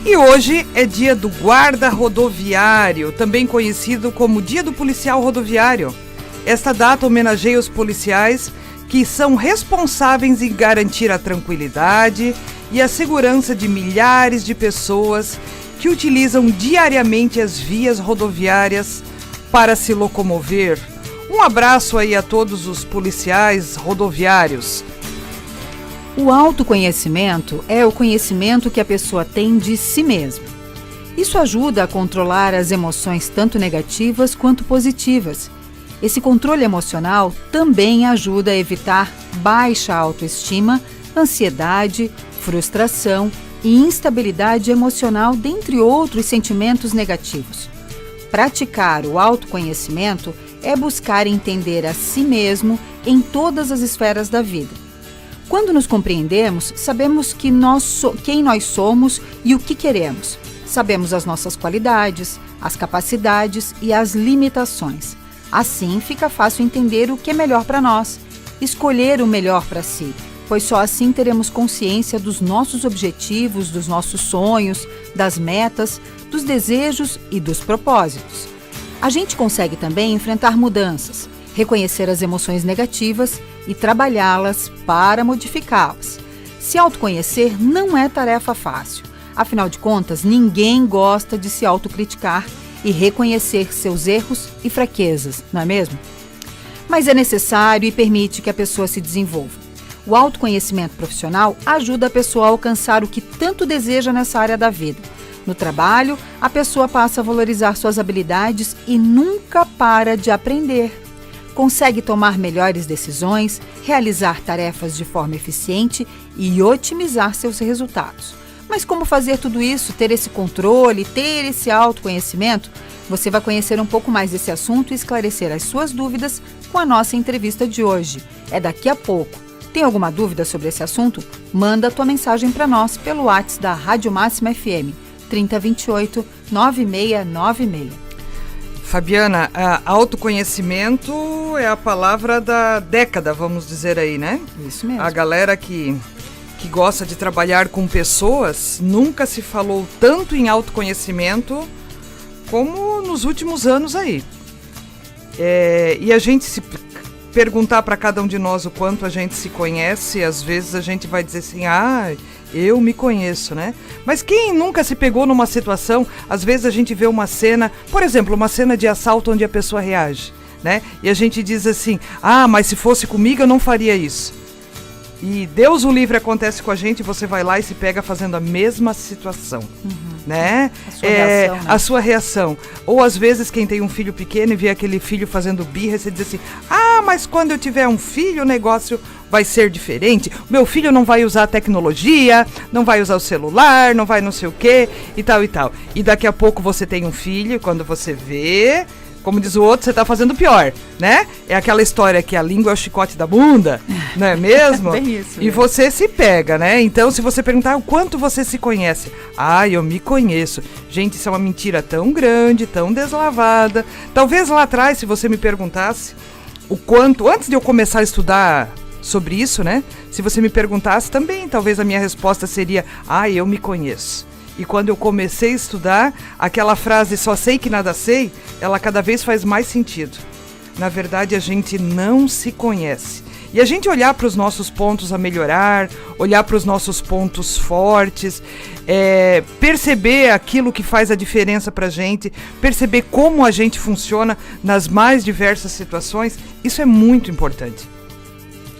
E hoje é dia do guarda rodoviário, também conhecido como Dia do Policial Rodoviário. Esta data homenageia os policiais que são responsáveis em garantir a tranquilidade e a segurança de milhares de pessoas que utilizam diariamente as vias rodoviárias para se locomover. Um abraço aí a todos os policiais rodoviários. O autoconhecimento é o conhecimento que a pessoa tem de si mesma. Isso ajuda a controlar as emoções tanto negativas quanto positivas. Esse controle emocional também ajuda a evitar baixa autoestima, ansiedade, frustração e instabilidade emocional, dentre outros sentimentos negativos. Praticar o autoconhecimento é buscar entender a si mesmo em todas as esferas da vida. Quando nos compreendemos, sabemos quem nós somos e o que queremos. Sabemos as nossas qualidades, as capacidades e as limitações. Assim, fica fácil entender o que é melhor para nós, escolher o melhor para si, pois só assim teremos consciência dos nossos objetivos, dos nossos sonhos, das metas, dos desejos e dos propósitos. A gente consegue também enfrentar mudanças, reconhecer as emoções negativas e trabalhá-las para modificá-las. Se autoconhecer não é tarefa fácil. Afinal de contas, ninguém gosta de se autocriticar e reconhecer seus erros e fraquezas, não é mesmo? Mas é necessário e permite que a pessoa se desenvolva. O autoconhecimento profissional ajuda a pessoa a alcançar o que tanto deseja nessa área da vida. No trabalho, a pessoa passa a valorizar suas habilidades e nunca para de aprender. Consegue tomar melhores decisões, realizar tarefas de forma eficiente e otimizar seus resultados. Mas como fazer tudo isso, ter esse controle, ter esse autoconhecimento? Você vai conhecer um pouco mais desse assunto e esclarecer as suas dúvidas com a nossa entrevista de hoje. É daqui a pouco. Tem alguma dúvida sobre esse assunto? Manda a tua mensagem para nós pelo WhatsApp da Rádio Máxima FM, 3028-9696. Fabiana, autoconhecimento é a palavra da década, vamos dizer aí, né? Isso mesmo. A galera que gosta de trabalhar com pessoas, nunca se falou tanto em autoconhecimento como nos últimos anos aí. E a gente se perguntar para cada um de nós o quanto a gente se conhece, às vezes a gente vai dizer assim, eu me conheço, né? Mas quem nunca se pegou numa situação, às vezes a gente vê uma cena, por exemplo, uma cena de assalto onde a pessoa reage, né? E a gente diz assim, mas se fosse comigo eu não faria isso. E Deus o livre acontece com a gente, você vai lá e se pega fazendo a mesma situação, né? A sua reação, né? A sua reação. Ou às vezes quem tem um filho pequeno e vê aquele filho fazendo birra, você diz assim, mas quando eu tiver um filho o negócio vai ser diferente. Meu filho não vai usar a tecnologia, não vai usar o celular, não vai não sei o quê e tal e tal. E daqui a pouco você tem um filho e quando você vê... Como diz o outro, você tá fazendo pior, né? É aquela história que a língua é o chicote da bunda, não é mesmo? Bem isso, e você se pega, né? Então, se você perguntar o quanto você se conhece, eu me conheço. Gente, isso é uma mentira tão grande, tão deslavada. Talvez lá atrás, se você me perguntasse o quanto, antes de eu começar a estudar sobre isso, né? Se você me perguntasse também, talvez a minha resposta seria, eu me conheço. E quando eu comecei a estudar, aquela frase, só sei que nada sei, ela cada vez faz mais sentido. Na verdade, a gente não se conhece. E a gente olhar para os nossos pontos a melhorar, olhar para os nossos pontos fortes, perceber aquilo que faz a diferença para a gente, perceber como a gente funciona nas mais diversas situações, isso é muito importante.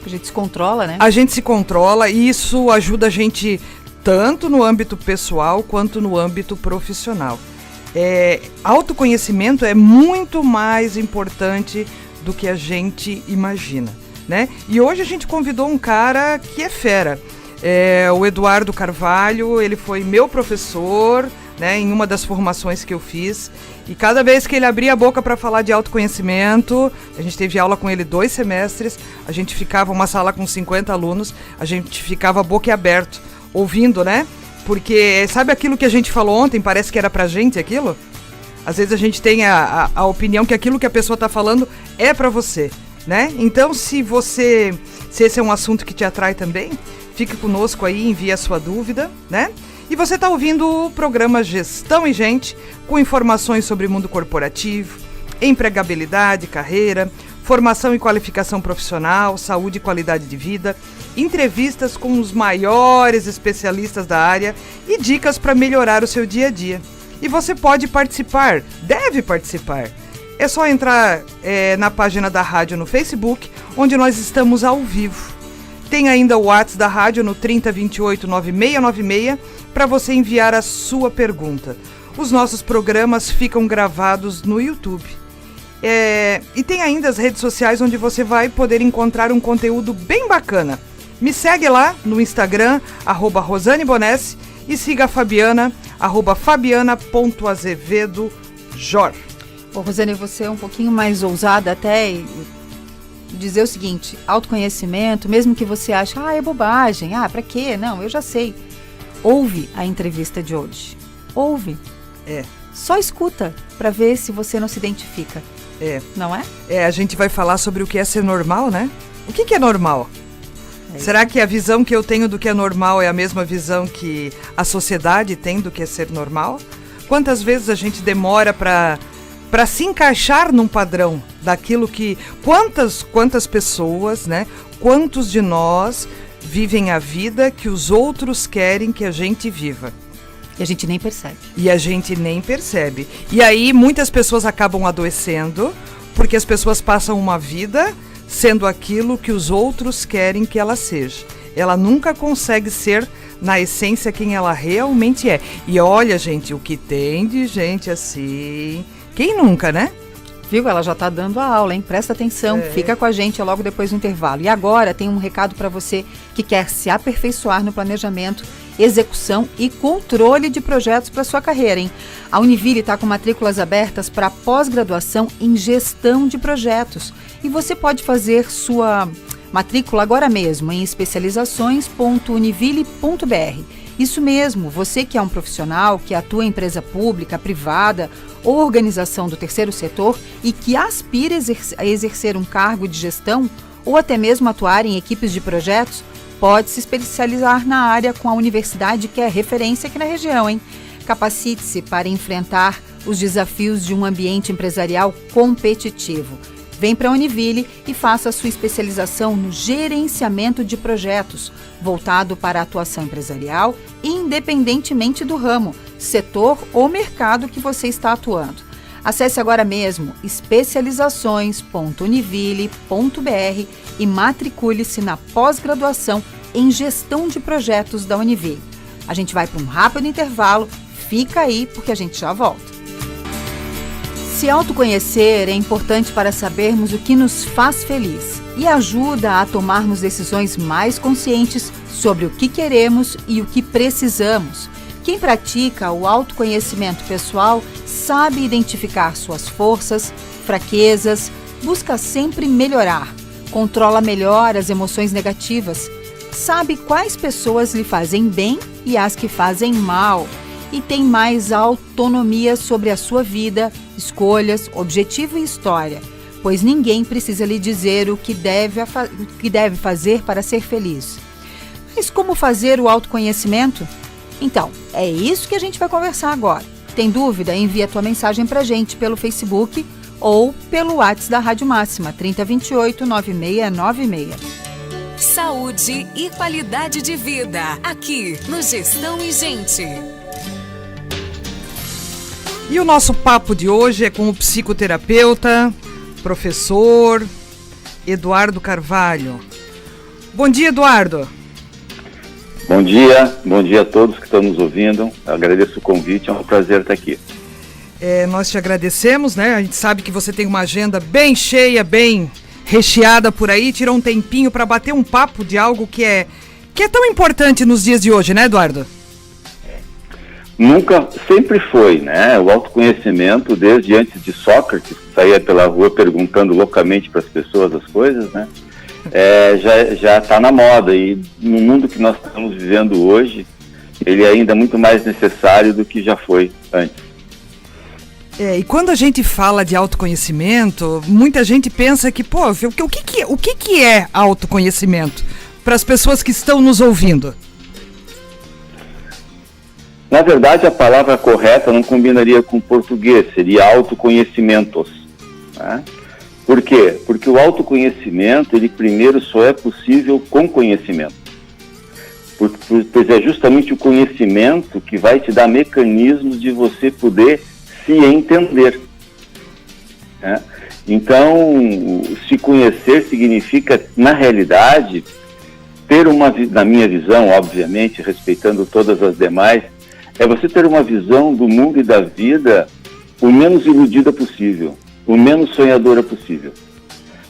A gente se controla, né? A gente se controla e isso ajuda a gente... tanto no âmbito pessoal quanto no âmbito profissional. Autoconhecimento é muito mais importante do que a gente imagina, né? E hoje a gente convidou um cara que é fera. O Eduardo Carvalho, ele foi meu professor, né, em uma das formações que eu fiz. E cada vez que ele abria a boca para falar de autoconhecimento, a gente teve aula com ele 2 semestres, a gente ficava uma sala com 50 alunos, a gente ficava boquiaberto, ouvindo, né? Porque sabe aquilo que a gente falou ontem, parece que era pra gente aquilo? Às vezes a gente tem a opinião que aquilo que a pessoa tá falando é pra você, né? Então, se esse é um assunto que te atrai também, fique conosco aí, envie a sua dúvida, né? E você está ouvindo o programa Gestão e Gente, com informações sobre mundo corporativo, empregabilidade, carreira, formação e qualificação profissional, saúde e qualidade de vida, entrevistas com os maiores especialistas da área e dicas para melhorar o seu dia a dia. E você pode participar, deve participar. É só entrar na página da rádio no Facebook, onde nós estamos ao vivo. Tem ainda o WhatsApp da rádio no 3028-9696 para você enviar a sua pergunta. Os nossos programas ficam gravados no YouTube. E tem ainda as redes sociais onde você vai poder encontrar um conteúdo bem bacana. Me segue lá no Instagram, @RosaneBonesse, e siga a Fabiana, @fabiana.azevedojor. Ô, Rosane, você é um pouquinho mais ousada até e dizer o seguinte: autoconhecimento, mesmo que você ache, é bobagem, pra quê? Não, eu já sei. Ouve a entrevista de hoje. Ouve. Só escuta para ver se você não se identifica. Não é? A gente vai falar sobre o que é ser normal, né? O que é normal? Será que a visão que eu tenho do que é normal é a mesma visão que a sociedade tem do que é ser normal? Quantas vezes a gente demora para se encaixar num padrão daquilo que... Quantas pessoas, né? Quantos de nós vivem a vida que os outros querem que a gente viva? E a gente nem percebe. E aí muitas pessoas acabam adoecendo porque as pessoas passam uma vida sendo aquilo que os outros querem que ela seja. Ela nunca consegue ser, na essência, quem ela realmente é. E olha, gente, o que tem de gente assim... Quem nunca, né? Viu? Ela já está dando a aula, hein? Presta atenção, fica com a gente logo depois do intervalo. E agora tem um recado para você que quer se aperfeiçoar no planejamento, execução e controle de projetos para sua carreira, hein? A Univille está com matrículas abertas para pós-graduação em gestão de projetos. E você pode fazer sua matrícula agora mesmo em especializações.univille.br. Isso mesmo, você que é um profissional que atua em empresa pública, privada ou organização do terceiro setor e que aspira a exercer um cargo de gestão ou até mesmo atuar em equipes de projetos, pode se especializar na área com a universidade que é referência aqui na região, hein? Capacite-se para enfrentar os desafios de um ambiente empresarial competitivo. Vem para a Univille e faça a sua especialização no gerenciamento de projetos, voltado para a atuação empresarial, independentemente do ramo, setor ou mercado que você está atuando. Acesse agora mesmo especializações.univille.br e matricule-se na pós-graduação em gestão de projetos da Univille. A gente vai para um rápido intervalo, fica aí porque a gente já volta. Se autoconhecer é importante para sabermos o que nos faz feliz e ajuda a tomarmos decisões mais conscientes sobre o que queremos e o que precisamos. Quem pratica o autoconhecimento pessoal sabe identificar suas forças, fraquezas, busca sempre melhorar, controla melhor as emoções negativas, sabe quais pessoas lhe fazem bem e as que fazem mal, e tem mais autonomia sobre a sua vida, escolhas, objetivo e história, pois ninguém precisa lhe dizer o que deve fazer para ser feliz. Mas como fazer o autoconhecimento? Então, é isso que a gente vai conversar agora. Tem dúvida? Envia a tua mensagem pra gente pelo Facebook ou pelo WhatsApp da Rádio Máxima, 3028-9696. Saúde e qualidade de vida, aqui no Gestão e Gente. E o nosso papo de hoje é com o psicoterapeuta, professor Eduardo Carvalho. Bom dia, Eduardo. Bom dia a todos que estão nos ouvindo. Eu agradeço o convite, é um prazer estar aqui. Nós te agradecemos, né? A gente sabe que você tem uma agenda bem cheia, bem recheada por aí, tirou um tempinho para bater um papo de algo que é tão importante nos dias de hoje, né, Eduardo? Sempre foi, né? O autoconhecimento, desde antes de Sócrates, que saía pela rua perguntando loucamente para as pessoas as coisas, né? Já está na moda, e no mundo que nós estamos vivendo hoje, ele é ainda muito mais necessário do que já foi antes. E quando a gente fala de autoconhecimento, muita gente pensa que, o que é autoconhecimento para as pessoas que estão nos ouvindo? Na verdade, a palavra correta não combinaria com o português, seria autoconhecimentos. Né? Por quê? Porque o autoconhecimento, ele primeiro só é possível com conhecimento. Pois é justamente o conhecimento que vai te dar mecanismos de você poder se entender. Né? Então, se conhecer significa, na realidade, ter na minha visão, obviamente, respeitando todas as demais, é você ter uma visão do mundo e da vida o menos iludida possível, o menos sonhadora possível.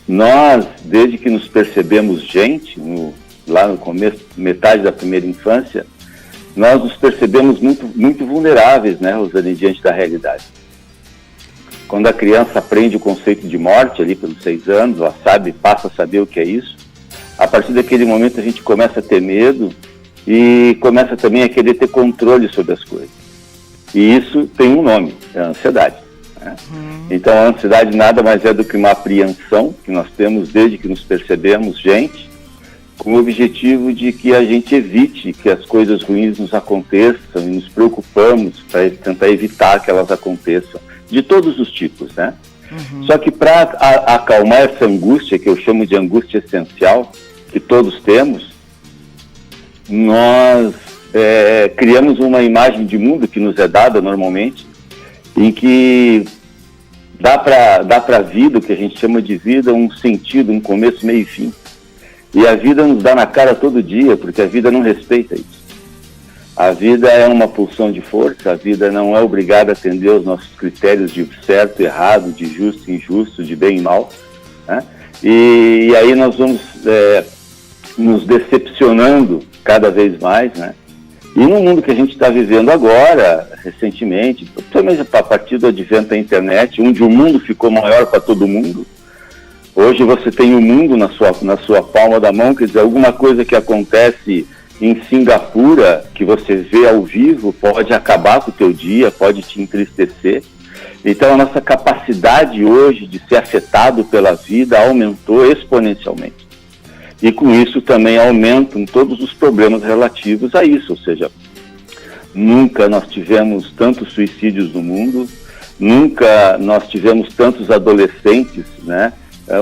Nós, desde que nos percebemos gente, lá no começo, metade da primeira infância, nós nos percebemos muito vulneráveis, né, Rosane, diante da realidade. Quando a criança aprende o conceito de morte, ali pelos 6 anos, ela passa a saber o que é isso, a partir daquele momento a gente começa a ter medo e começa também a querer ter controle sobre as coisas. E isso tem um nome, é a ansiedade. Né? Então a ansiedade nada mais é do que uma apreensão que nós temos desde que nos percebemos gente, com o objetivo de que a gente evite que as coisas ruins nos aconteçam e nos preocupamos para tentar evitar que elas aconteçam, de todos os tipos, né? Só que para acalmar essa angústia, que eu chamo de angústia essencial, que todos temos, nós criamos uma imagem de mundo que nos é dada normalmente, em que dá para a vida, o que a gente chama de vida, um sentido, um começo, meio e fim. E a vida nos dá na cara todo dia, porque a vida não respeita isso. A vida é uma pulsão de força, a vida não é obrigada a atender aos nossos critérios de certo e errado, de justo e injusto, de bem e mal. Né? E aí nós vamos nos decepcionando cada vez mais, né? E no mundo que a gente está vivendo agora, recentemente, principalmente a partir do advento da internet, onde o mundo ficou maior para todo mundo, hoje você tem o mundo na sua palma da mão, quer dizer, alguma coisa que acontece em Singapura, que você vê ao vivo, pode acabar com o teu dia, pode te entristecer. Então a nossa capacidade hoje de ser afetado pela vida aumentou exponencialmente. E com isso também aumentam todos os problemas relativos a isso, ou seja, nunca nós tivemos tantos suicídios no mundo, nunca nós tivemos tantos adolescentes, né?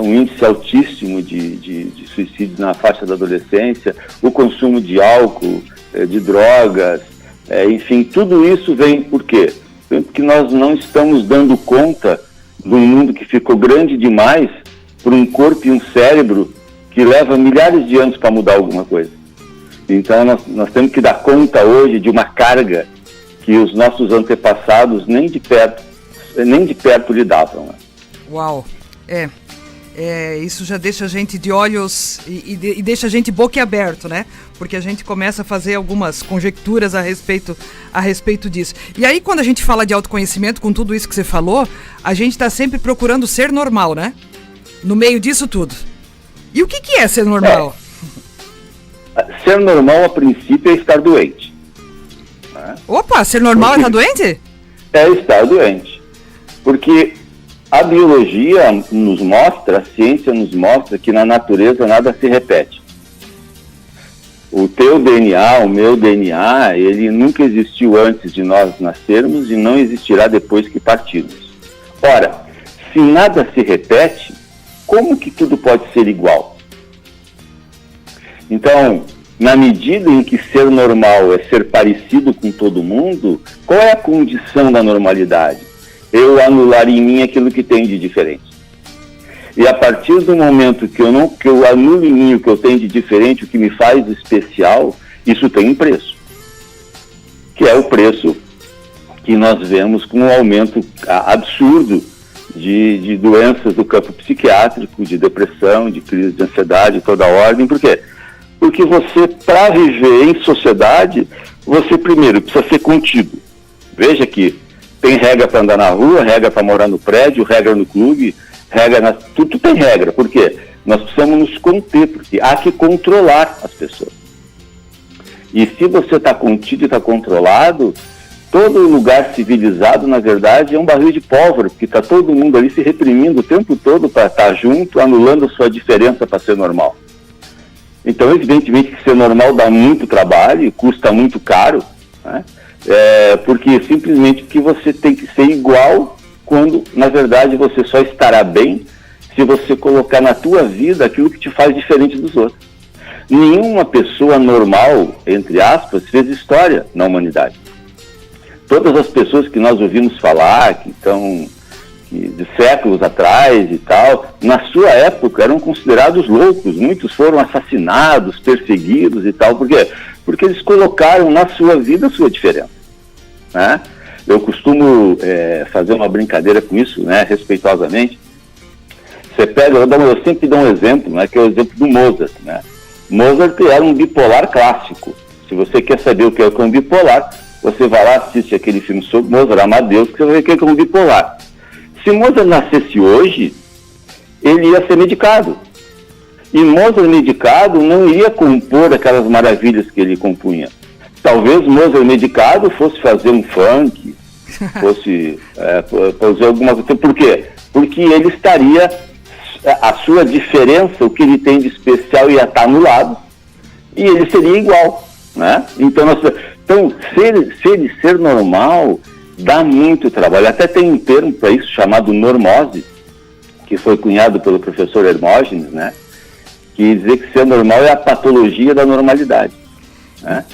Um índice altíssimo de suicídios na faixa da adolescência, o consumo de álcool, de drogas, enfim, tudo isso vem por quê? Porque nós não estamos dando conta de um mundo que ficou grande demais para um corpo e um cérebro que leva milhares de anos para mudar alguma coisa. Então nós temos que dar conta hoje de uma carga que os nossos antepassados nem de perto lidavam. Né? Uau! Isso já deixa a gente de olhos e deixa a gente boquiaberto, né? Porque a gente começa a fazer algumas conjecturas a respeito disso. E aí, quando a gente fala de autoconhecimento, com tudo isso que você falou, a gente está sempre procurando ser normal, né? No meio disso tudo. E o que é ser normal? Ser normal, a princípio, é estar doente. Né? Opa, ser normal é estar doente? É estar doente. Porque a biologia nos mostra, a ciência nos mostra que na natureza nada se repete. O teu DNA, o meu DNA, ele nunca existiu antes de nós nascermos e não existirá depois que partirmos. Ora, se nada se repete, como que tudo pode ser igual? Então, na medida em que ser normal é ser parecido com todo mundo, qual é a condição da normalidade? Eu anular em mim aquilo que tem de diferente. E a partir do momento que eu anulo em mim o que eu tenho de diferente, o que me faz especial, isso tem um preço. Que é o preço que nós vemos com um aumento absurdo de doenças do campo psiquiátrico, de depressão, de crise de ansiedade, toda a ordem. Por quê? Porque você, para viver em sociedade, você primeiro precisa ser contido. Veja que tem regra para andar na rua, regra para morar no prédio, regra no clube, tudo tem regra. Por quê? Nós precisamos nos conter, porque há que controlar as pessoas. E se você está contido e está controlado, todo lugar civilizado, na verdade, é um barril de pólvora, porque está todo mundo ali se reprimindo o tempo todo para estar junto, anulando a sua diferença para ser normal. Então, evidentemente que ser normal dá muito trabalho e custa muito caro, né? Porque simplesmente que você tem que ser igual, quando na verdade você só estará bem se você colocar na tua vida aquilo que te faz diferente dos outros. Nenhuma pessoa normal, entre aspas, fez história na humanidade. Todas as pessoas que nós ouvimos falar, que estão de séculos atrás e tal, na sua época eram considerados loucos. Muitos foram assassinados, perseguidos e tal. Por quê? Porque eles colocaram na sua vida a sua diferença, né? Eu costumo fazer uma brincadeira com isso, né, respeitosamente. Você pega, eu sempre dou um exemplo, né, que é o exemplo do Mozart, né? Mozart era um bipolar clássico. Se você quer saber o que é um bipolar, você vai lá, assiste aquele filme sobre Mozart, Amadeus, que você vai ver o que é um bipolar. Se Mozart nascesse hoje, ele ia ser medicado. E Mozart medicado não ia compor aquelas maravilhas que ele compunha. Talvez Mozart medicado fosse fazer um funk, fosse fazer alguma coisa. Por quê? Porque ele estaria, a sua diferença, o que ele tem de especial ia estar anulado, e ele seria igual, né? Então, ser normal dá muito trabalho. Até tem um termo para isso chamado normose, que foi cunhado pelo professor Hermógenes, né? Que dizer que ser normal é a patologia da normalidade, né?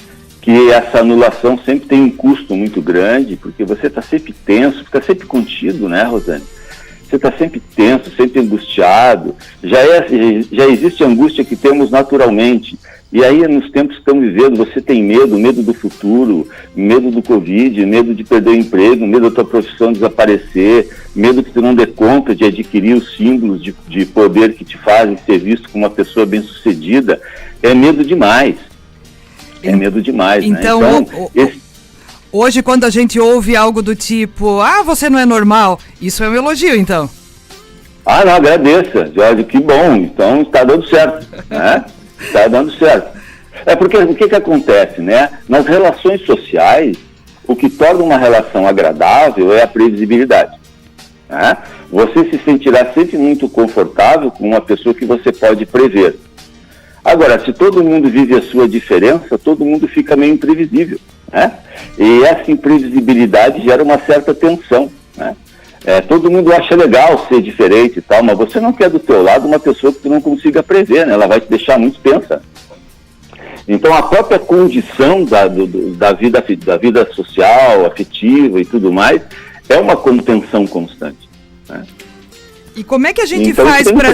Que essa anulação sempre tem um custo muito grande, porque você está sempre tenso, fica sempre contido, né, Rosane? Você está sempre tenso, sempre angustiado. Já existe a angústia que temos naturalmente. E aí, nos tempos que estamos vivendo, você tem medo do futuro, medo do Covid, medo de perder o emprego, medo da tua profissão desaparecer, medo que tu não dê conta de adquirir os símbolos de poder que te fazem ser visto como uma pessoa bem-sucedida. É medo demais. É medo demais, então, né? Então, hoje, quando a gente ouve algo do tipo, você não é normal, isso é um elogio, então? Não, agradeça, Jorge, que bom, então está dando certo, né? Está dando certo. Porque o que acontece, né? Nas relações sociais, o que torna uma relação agradável é a previsibilidade, né? Você se sentirá sempre muito confortável com uma pessoa que você pode prever. Agora, se todo mundo vive a sua diferença, todo mundo fica meio imprevisível, né? E essa imprevisibilidade gera uma certa tensão, né? Todo mundo acha legal ser diferente e tal, mas você não quer do teu lado uma pessoa que tu não consiga prever, né? Ela vai te deixar muito tensa. Então, a própria condição da vida social, afetiva e tudo mais, é uma contenção constante, né? E como é que a gente faz para...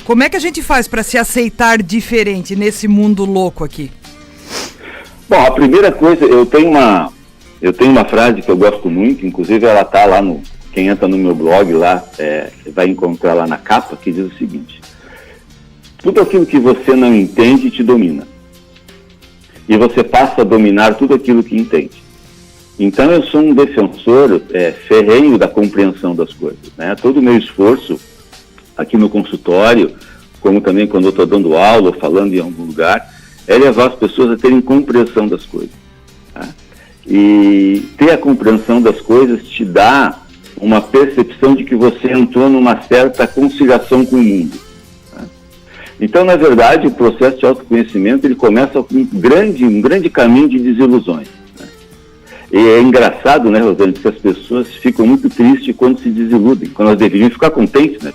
Como é que a gente faz para se aceitar diferente nesse mundo louco aqui? Bom, a primeira coisa, eu tenho uma frase que eu gosto muito, inclusive ela está lá no... Quem entra no meu blog lá, vai encontrar lá na capa, que diz o seguinte: tudo aquilo que você não entende te domina. E você passa a dominar tudo aquilo que entende. Então eu sou um defensor ferrenho da compreensão das coisas, né? Todo o meu esforço aqui no consultório, como também quando eu estou dando aula ou falando em algum lugar, é levar as pessoas a terem compreensão das coisas, tá? E ter a compreensão das coisas te dá uma percepção de que você entrou numa certa conciliação com o mundo, tá? Então, na verdade, o processo de autoconhecimento ele começa com um grande caminho de desilusões, né? E é engraçado, né, Rosane, que as pessoas ficam muito tristes quando se desiludem, quando elas deveriam ficar contentes, né?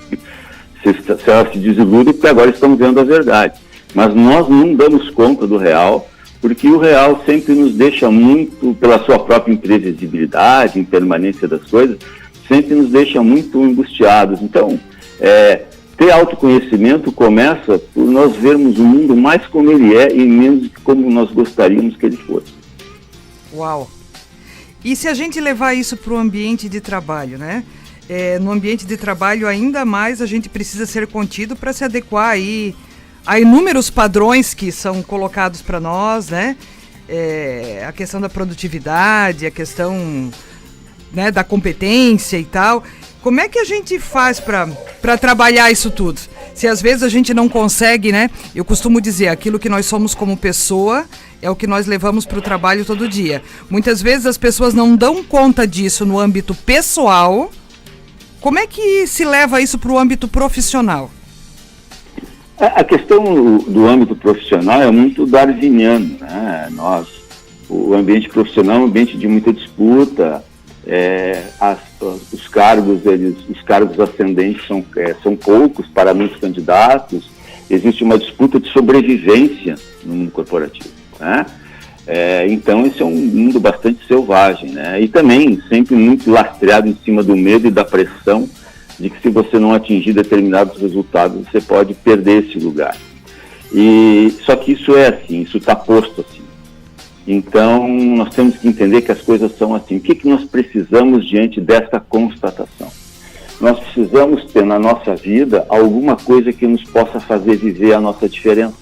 Se elas se desiludem, porque agora estão vendo a verdade. Mas nós não damos conta do real, porque o real sempre nos deixa muito, pela sua própria imprevisibilidade, impermanência das coisas, sempre nos deixa muito angustiados. Então, ter autoconhecimento começa por nós vermos o mundo mais como ele é e menos como nós gostaríamos que ele fosse. Uau! E se a gente levar isso para o ambiente de trabalho, né? No ambiente de trabalho, ainda mais a gente precisa ser contido para se adequar aí a inúmeros padrões que são colocados para nós, né? A questão da produtividade, a questão, né, da competência e tal. Como é que a gente faz para trabalhar isso tudo? Se às vezes a gente não consegue, né? Eu costumo dizer, aquilo que nós somos como pessoa é o que nós levamos para o trabalho todo dia. Muitas vezes as pessoas não dão conta disso no âmbito pessoal. Como é que se leva isso para o âmbito profissional? A questão do âmbito profissional é muito darwiniano, né? o ambiente profissional é um ambiente de muita disputa, os cargos ascendentes são poucos para muitos candidatos, existe uma disputa de sobrevivência no mundo corporativo, né? Então esse é um mundo bastante selvagem, né? E também sempre muito lastreado em cima do medo e da pressão de que se você não atingir determinados resultados, você pode perder esse lugar. Só que isso é assim, isso está posto assim. Então, nós temos que entender que as coisas são assim. O que nós precisamos diante dessa constatação? Nós precisamos ter na nossa vida alguma coisa que nos possa fazer viver a nossa diferença.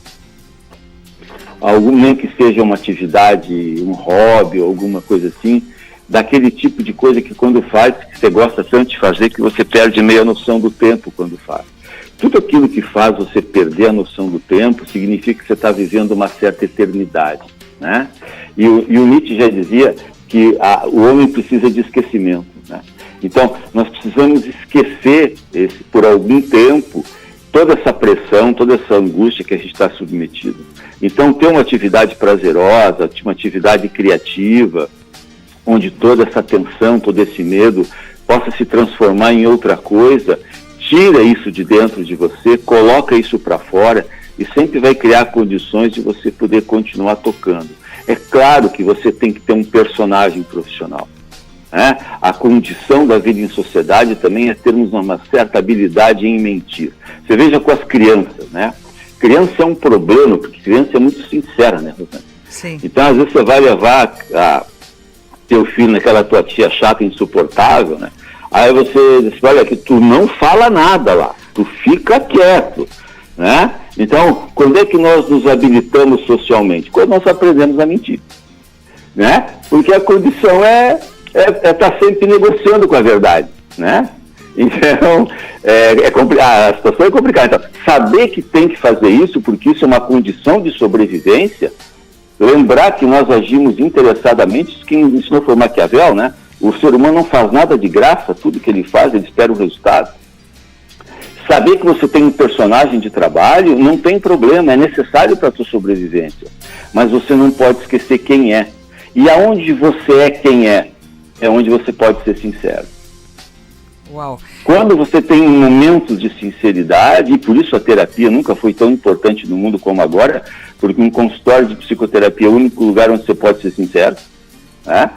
Nem que seja uma atividade, um hobby, alguma coisa assim, daquele tipo de coisa que quando faz, que você gosta tanto de fazer, que você perde meio a noção do tempo quando faz. Tudo aquilo que faz você perder a noção do tempo significa que você está vivendo uma certa eternidade, né? E o Nietzsche já dizia que o homem precisa de esquecimento, né? Então, nós precisamos esquecer por algum tempo toda essa pressão, toda essa angústia que a gente está submetido. Então, ter uma atividade prazerosa, uma atividade criativa, onde toda essa tensão, todo esse medo possa se transformar em outra coisa, tira isso de dentro de você, coloca isso para fora e sempre vai criar condições de você poder continuar tocando. É claro que você tem que ter um personagem profissional, né? A condição da vida em sociedade também é termos uma certa habilidade em mentir. Você veja com as crianças, né? Criança é um problema, porque criança é muito sincera, né, Rosana? Sim. Então, às vezes, você vai levar teu filho naquela tua tia chata, insuportável, né? Aí você diz, olha, que tu não fala nada lá, tu fica quieto, né? Então, quando é que nós nos habilitamos socialmente? Quando nós aprendemos a mentir, né? Porque a condição é estar sempre negociando com a verdade, né? Então, a situação é complicada. Então, saber que tem que fazer isso, porque isso é uma condição de sobrevivência, lembrar que nós agimos interessadamente, isso quem ensinou foi Maquiavel, né? O ser humano não faz nada de graça, tudo que ele faz, ele espera o resultado. Saber que você tem um personagem de trabalho não tem problema, é necessário para a sua sobrevivência. Mas você não pode esquecer quem é. E aonde você é quem é onde você pode ser sincero. Uau. Quando você tem momentos de sinceridade, e por isso a terapia nunca foi tão importante no mundo como agora, porque um consultório de psicoterapia é o único lugar onde você pode ser sincero, né?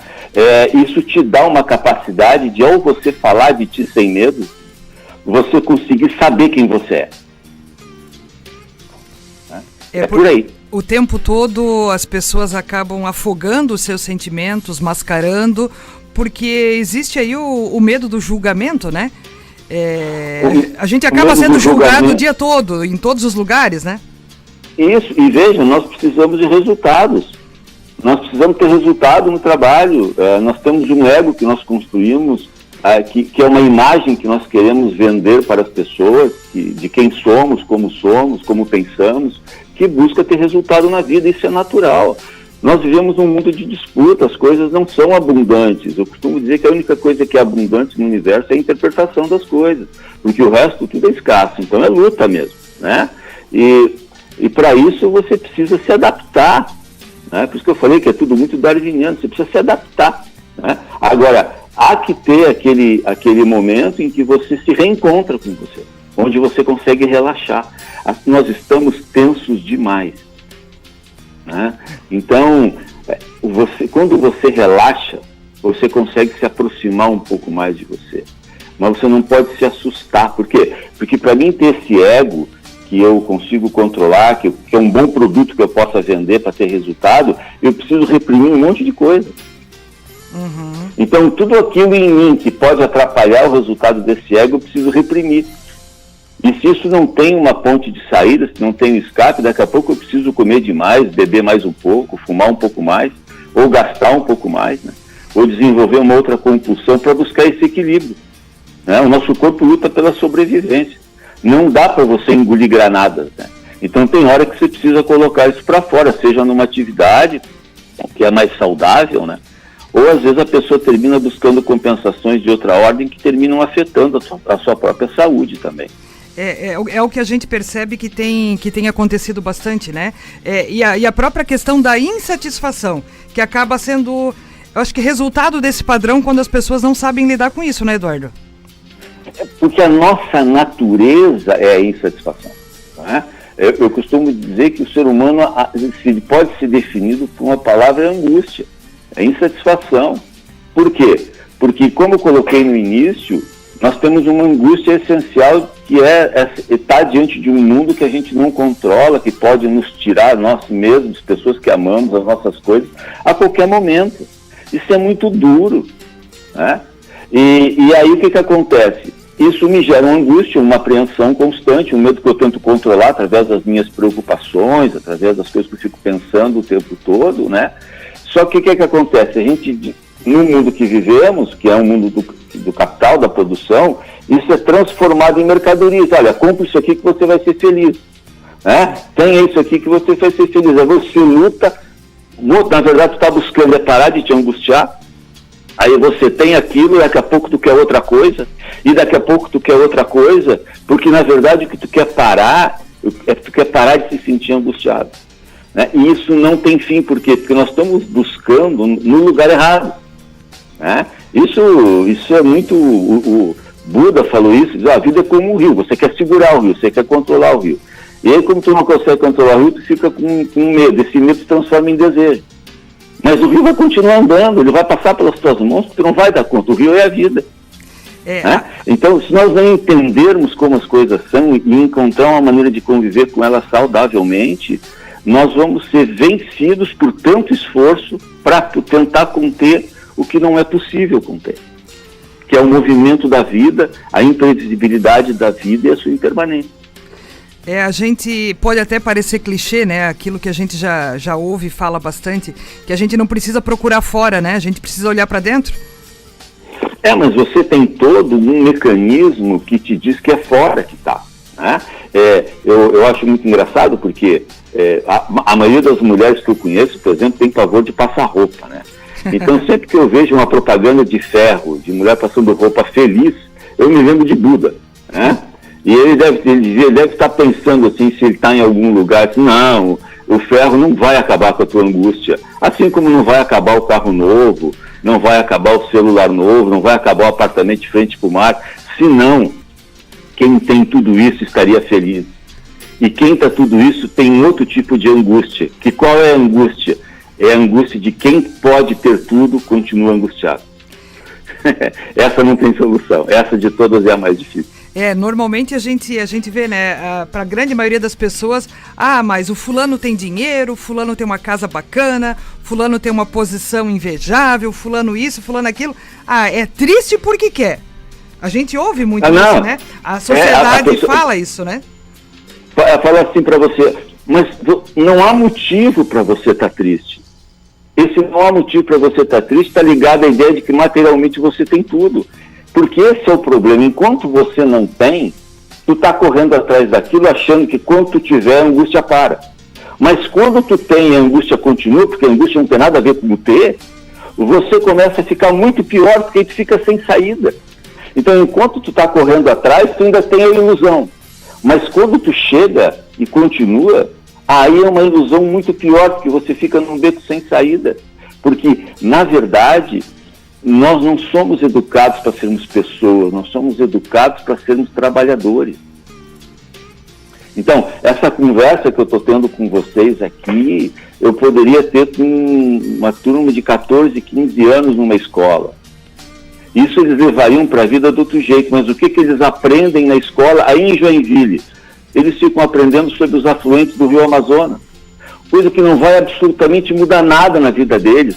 Isso te dá uma capacidade de, ao você falar de ti sem medo, você conseguir saber quem você é. Né? É por aí. O tempo todo as pessoas acabam afogando os seus sentimentos, mascarando, porque existe aí o medo do julgamento, né? A gente acaba sendo julgado o dia todo, em todos os lugares, né? Isso, e veja, nós precisamos de resultados. Nós precisamos ter resultado no trabalho. Nós temos um ego que nós construímos, que é uma imagem que nós queremos vender para as pessoas, de quem somos, como pensamos, que busca ter resultado na vida. Isso é natural. Nós vivemos num mundo de disputa, as coisas não são abundantes. Eu costumo dizer que a única coisa que é abundante no universo é a interpretação das coisas, porque o resto tudo é escasso, então é luta mesmo, né? E para isso você precisa se adaptar, né? Por isso que eu falei que é tudo muito darwiniano, você precisa se adaptar, né? Agora, há que ter aquele momento em que você se reencontra com você, onde você consegue relaxar. Nós estamos tensos demais, né? Então, quando você relaxa, você consegue se aproximar um pouco mais de você. Mas você não pode se assustar. Por quê? Porque para mim ter esse ego que eu consigo controlar, que é um bom produto que eu possa vender para ter resultado, eu preciso reprimir um monte de coisa. Uhum. Então, tudo aquilo em mim que pode atrapalhar o resultado desse ego, eu preciso reprimir. E se isso não tem uma ponte de saída, se não tem um escape, daqui a pouco eu preciso comer demais, beber mais um pouco, fumar um pouco mais, ou gastar um pouco mais, né? Ou desenvolver uma outra compulsão para buscar esse equilíbrio, né? O nosso corpo luta pela sobrevivência. Não dá para você engolir granadas, né? Então tem hora que você precisa colocar isso para fora, seja numa atividade que é mais saudável, né? Ou às vezes a pessoa termina buscando compensações de outra ordem que terminam afetando a sua própria saúde também. É o que a gente percebe que tem acontecido bastante, né? E a própria questão da insatisfação, que acaba sendo, eu acho que resultado desse padrão quando as pessoas não sabem lidar com isso, né, Eduardo? Porque a nossa natureza é a insatisfação, né? Eu costumo dizer que o ser humano pode ser definido por uma palavra angústia, é insatisfação. Por quê? Porque, como eu coloquei no início, nós temos uma angústia essencial que é estar diante de um mundo que a gente não controla, que pode nos tirar nós mesmos, pessoas que amamos, as nossas coisas, a qualquer momento. Isso é muito duro, né? E aí o que acontece? Isso me gera uma angústia, uma apreensão constante, um medo que eu tento controlar através das minhas preocupações, através das coisas que eu fico pensando o tempo todo, né? Só que o que acontece? A gente, no mundo que vivemos, que é um mundo do capital, da produção, isso é transformado em mercadorias. Olha, compra isso aqui que você vai ser feliz, né? Tenha isso aqui que você vai ser feliz. Aí você luta, na verdade tu está buscando parar de te angustiar. Aí você tem aquilo, daqui a pouco tu quer outra coisa, e daqui a pouco tu quer outra coisa, porque na verdade o que tu quer parar, tu quer parar de se sentir angustiado, né? E isso não tem fim, por quê? Porque nós estamos buscando no lugar errado, né? Isso é muito, o Buda falou isso, diz, a vida é como um rio, você quer segurar o rio, você quer controlar o rio, e aí como tu não consegue controlar o rio, tu fica com medo, esse medo se transforma em desejo. Mas o rio vai continuar andando, ele vai passar pelas tuas mãos, porque tu não vai dar conta, o rio é a vida. Né? Então, se nós não entendermos como as coisas são e encontrar uma maneira de conviver com elas saudavelmente, nós vamos ser vencidos por tanto esforço para tentar conter o que não é possível conter, que é o movimento da vida, a imprevisibilidade da vida e a sua impermanência. A gente pode até parecer clichê, né? Aquilo que a gente já ouve e fala bastante, que a gente não precisa procurar fora, né? A gente precisa olhar para dentro. Mas você tem todo um mecanismo que te diz que é fora que está, né? Eu acho muito engraçado porque a maioria das mulheres que eu conheço, por exemplo, tem pavor de passar roupa, né? Então sempre que eu vejo uma propaganda de ferro, de mulher passando roupa feliz, eu me lembro de Buda, né? E ele deve estar pensando assim, se ele está em algum lugar, assim, não, o ferro não vai acabar com a tua angústia. Assim como não vai acabar o carro novo, não vai acabar o celular novo, não vai acabar o apartamento de frente para o mar. Senão, quem tem tudo isso estaria feliz. E quem está tudo isso tem outro tipo de angústia. Que qual é a angústia? É a angústia de quem pode ter tudo, continua angustiado. Essa não tem solução. Essa de todas é a mais difícil. Normalmente a gente vê, né, para a grande maioria das pessoas, mas o fulano tem dinheiro, fulano tem uma casa bacana, fulano tem uma posição invejável, fulano isso, fulano aquilo. É triste porque quer. A gente ouve muito isso, né? A sociedade fala isso, né? Fala assim para você, mas não há motivo para você estar triste. Esse não há motivo para você estar triste, está ligado à ideia de que materialmente você tem tudo. Porque esse é o problema. Enquanto você não tem, tu está correndo atrás daquilo, achando que quando tu tiver, a angústia para. Mas quando tu tem, a angústia continua, porque a angústia não tem nada a ver com o ter, você começa a ficar muito pior, porque tu fica sem saída. Então, enquanto tu está correndo atrás, tu ainda tem a ilusão. Mas quando tu chega e continua, aí é uma ilusão muito pior, porque você fica num beco sem saída. Porque, na verdade, nós não somos educados para sermos pessoas, nós somos educados para sermos trabalhadores. Então, essa conversa que eu estou tendo com vocês aqui, eu poderia ter com uma turma de 14, 15 anos numa escola. Isso eles levariam para a vida de outro jeito, mas o que eles aprendem na escola, aí em Joinville? Eles ficam aprendendo sobre os afluentes do Rio Amazonas. Coisa que não vai absolutamente mudar nada na vida deles.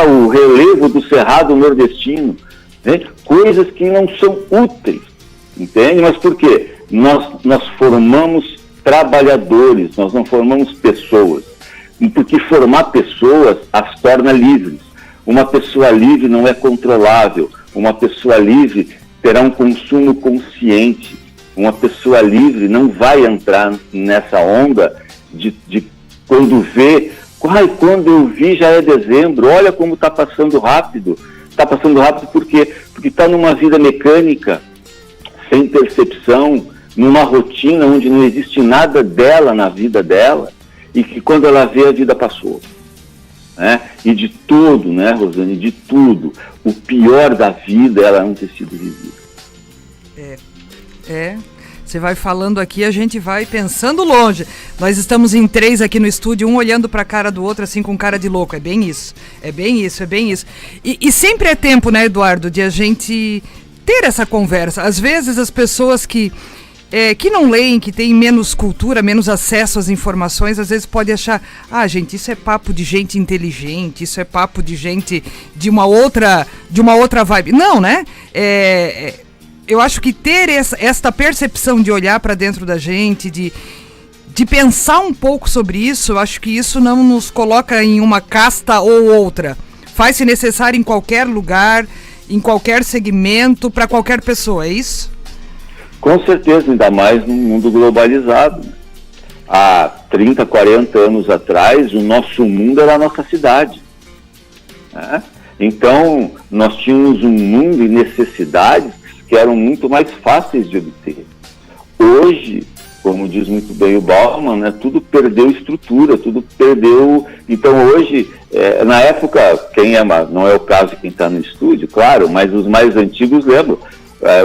O relevo do Cerrado Nordestino, né? Coisas que não são úteis, entende? Mas por quê? Nós formamos trabalhadores, nós não formamos pessoas. Porque formar pessoas as torna livres. Uma pessoa livre não é controlável. Uma pessoa livre terá um consumo consciente. Uma pessoa livre não vai entrar nessa onda de quando vê, quando eu vi já é dezembro, olha como está passando rápido. Está passando rápido por quê? Porque está numa vida mecânica, sem percepção, numa rotina onde não existe nada dela na vida dela, e que quando ela vê, a vida passou. Né? E de tudo, né, Rosane, de tudo, o pior da vida ela não ter sido vivida. Você vai falando aqui, a gente vai pensando longe. Nós estamos em 3 aqui no estúdio, um olhando para a cara do outro assim com cara de louco. É bem isso. E sempre é tempo, né, Eduardo, de a gente ter essa conversa. Às vezes as pessoas que não leem, que têm menos cultura, menos acesso às informações, às vezes pode achar, gente, isso é papo de gente inteligente, isso é papo de gente de uma outra vibe. Não, né? Eu acho que ter esta percepção de olhar para dentro da gente, de pensar um pouco sobre isso, eu acho que isso não nos coloca em uma casta ou outra. Faz-se necessário em qualquer lugar, em qualquer segmento, para qualquer pessoa, é isso? Com certeza, ainda mais no mundo globalizado. Há 30, 40 anos atrás, o nosso mundo era a nossa cidade. Né? Então, nós tínhamos um mundo e necessidades que eram muito mais fáceis de obter. Hoje, como diz muito bem o Bauman, né, tudo perdeu estrutura, tudo perdeu... Então hoje, na época, não é o caso de quem está no estúdio, claro, mas os mais antigos lembram,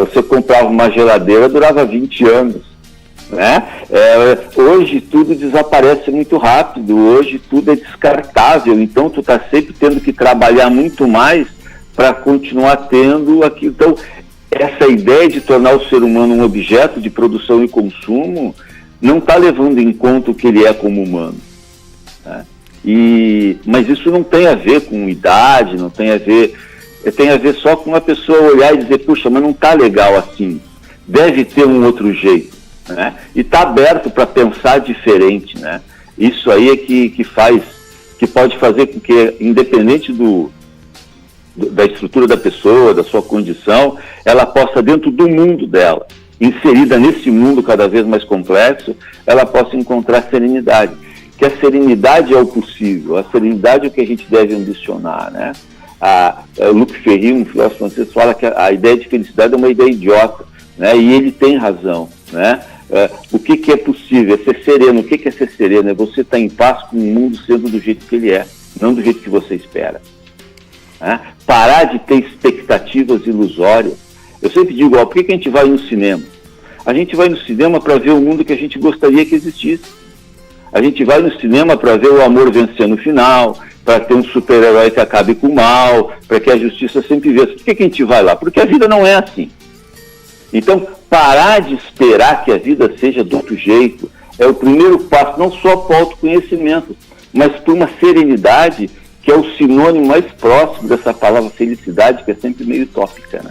você comprava uma geladeira, durava 20 anos. Né? Hoje tudo desaparece muito rápido, hoje tudo é descartável, então tu está sempre tendo que trabalhar muito mais para continuar tendo aquilo. Então, essa ideia de tornar o ser humano um objeto de produção e consumo não está levando em conta o que ele é como humano. Né? Mas isso não tem a ver com idade, não tem a ver... Tem a ver só com a pessoa olhar e dizer, puxa, mas não está legal assim, deve ter um outro jeito. Né? E está aberto para pensar diferente. Né? Isso aí é que pode fazer com que, independente da estrutura da pessoa, da sua condição, ela possa, dentro do mundo dela, inserida nesse mundo cada vez mais complexo, ela possa encontrar serenidade. Que a serenidade é o possível, a serenidade é o que a gente deve ambicionar, né? Luc Ferry, um filósofo francês, fala que a ideia de felicidade é uma ideia idiota, né? E ele tem razão, né? O que é possível? É ser sereno. O que é ser sereno? É você estar em paz com o mundo sendo do jeito que ele é, não do jeito que você espera. Né? Parar de ter expectativas ilusórias. Eu sempre digo, por que a gente vai no cinema? A gente vai no cinema para ver o mundo que a gente gostaria que existisse. A gente vai no cinema para ver o amor vencer no final, para ter um super-herói que acabe com o mal, para que a justiça sempre vença. Por que a gente vai lá? Porque a vida não é assim. Então, parar de esperar que a vida seja do outro jeito é o primeiro passo, não só para o autoconhecimento, mas para uma serenidade que é o sinônimo mais próximo dessa palavra felicidade, que é sempre meio utópica, né?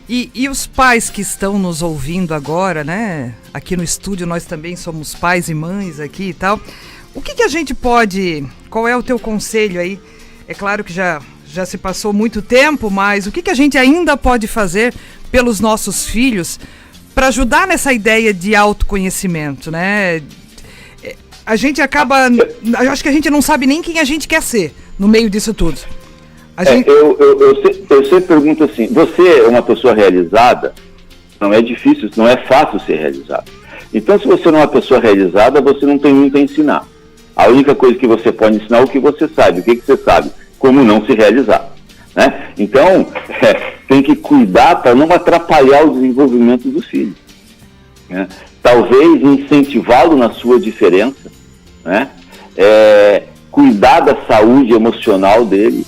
E os pais que estão nos ouvindo agora, né? Aqui no estúdio nós também somos pais e mães aqui e tal. O que a gente pode... Qual é o teu conselho aí? É claro que já se passou muito tempo, mas o que a gente ainda pode fazer pelos nossos filhos para ajudar nessa ideia de autoconhecimento, né? A gente acaba... Acho que a gente não sabe nem quem a gente quer ser no meio disso tudo. Eu sempre pergunto assim, você é uma pessoa realizada? Não é difícil, não é fácil ser realizado. Então, se você não é uma pessoa realizada, você não tem muito a ensinar. A única coisa que você pode ensinar é o que você sabe. O que você sabe? Como não se realizar. Né? Então, tem que cuidar para não atrapalhar o desenvolvimento do filho. Né? Talvez incentivá-lo na sua diferença. Né? Cuidar da saúde emocional dele.